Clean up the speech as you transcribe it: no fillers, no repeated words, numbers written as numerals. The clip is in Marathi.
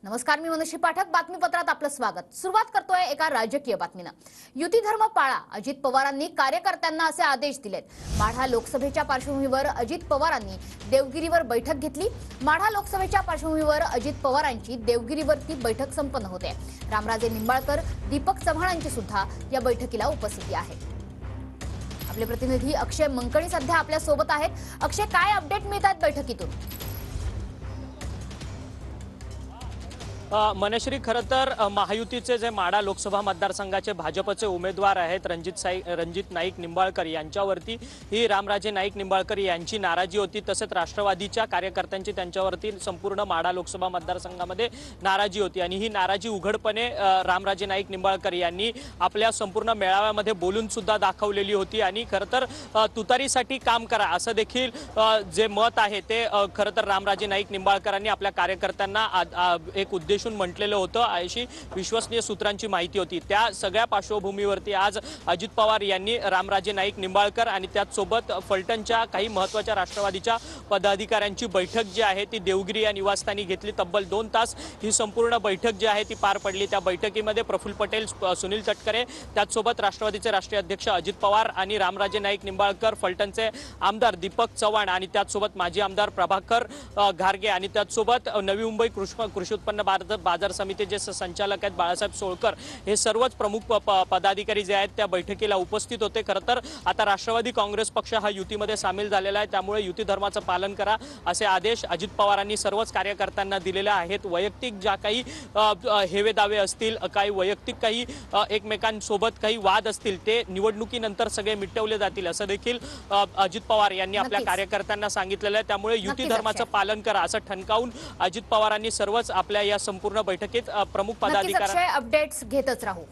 नमस्कार, मी मनोशी पाठक. बातमीपत्रात आपलं स्वागत. सुरुवात करतोय एका राजकीय बातमीनं. युती धर्म पाळा, अजित पवारांनी कार्यकर्त्यांना असे आदेश दिलेत. माढा लोकसभेच्या पार्श्वभूमीवर अजित पवारांनी देवगिरीवर बैठक घेतली. माढा लोकसभेच्या पार्श्वभूमीवर अजित पवारांची देवगिरीवरती बैठक संपन्न होते. रामराजे निंबाळकर, दीपक चव्हाणांची सुद्धा या बैठकीला उपस्थिती आहे. आपले प्रतिनिधी अक्षय मंकणी सध्या आपल्या सोबत आहेत. अक्षय, काय अपडेट मिळतात बैठकीतून? मनश्री, खरं तर महायुतीचे जे माढा लोकसभा मतदारसंघाचे भाजपचे उमेदवार आहेत रणजित नाईक निंबाळकर यांच्यावरती ही रामराजे नाईक निंबाळकर यांची नाराजी होती. तसेच राष्ट्रवादीच्या कार्यकर्त्यांची त्यांच्यावरती संपूर्ण माढा लोकसभा मतदारसंघामध्ये नाराजी होती आणि ही नाराजी उघडपणे रामराजे नाईक निंबाळकर यांनी आपल्या संपूर्ण मेळाव्यामध्ये बोलून सुद्धा दाखवलेली होती. आणि खरं तर तुतारीसाठी काम करा असं देखील जे मत आहे ते खरं तर रामराजे नाईक निंबाळकरांनी आपल्या कार्यकर्त्यांना एक उद्देश म्हटलेलं होतं अशी विश्वसनीय सूत्रांची माहिती होती. त्या सगळ्या पार्श्वभूमीवरती आज अजित पवार यांनी रामराजे नाईक निंबाळकर आणि त्याचसोबत फलटणच्या काही महत्त्वाच्या राष्ट्रवादीच्या पदाधिकाऱ्यांची बैठक जी आहे ती देवगिरी या निवासस्थानी घेतली. तब्बल 2 तास ही संपूर्ण बैठक जी आहे ती पार पडली. त्या बैठकीमध्ये प्रफुल्ल पटेल, सुनील तटकरे, त्याचसोबत राष्ट्रवादीचे राष्ट्रीय अध्यक्ष अजित पवार आणि रामराजे नाईक निंबाळकर, फलटणचे आमदार दीपक चव्हाण आणि त्याचसोबत माजी आमदार प्रभाकर घारगे आणि त्याचसोबत नवी मुंबई कृषी उत्पन्न बाजार समितीचे संचालक आहेत बाळासाहेब सोळकर, हे सर्वच प्रमुख पदाधिकारी जे आहेत त्या बैठकीला उपस्थित होते. खरं तर आता राष्ट्रवादी काँग्रेस पक्ष हा युतीमध्ये सामील झालेला आहे, त्यामुळे युती धर्माचं पालन करा असे आदेश अजित पवारांनी सर्वच कार्यकर्त्यांना दिलेले आहेत. वैयक्तिक ज्या काही हेवेदावे असतील, काही वैयक्तिक काही एकमेकांसोबत काही वाद असतील ते निवडणुकीनंतर सगळे मिटवले जातील असं देखील अजित पवार यांनी आपल्या कार्यकर्त्यांना सांगितलेलं आहे. त्यामुळे युती धर्माचं पालन करा असं ठणकावून अजित पवारांनी सर्वच आपल्या या संपूर्ण बैठकीत प्रमुख पदाधिकारी अपडेट्स घेतच राहू.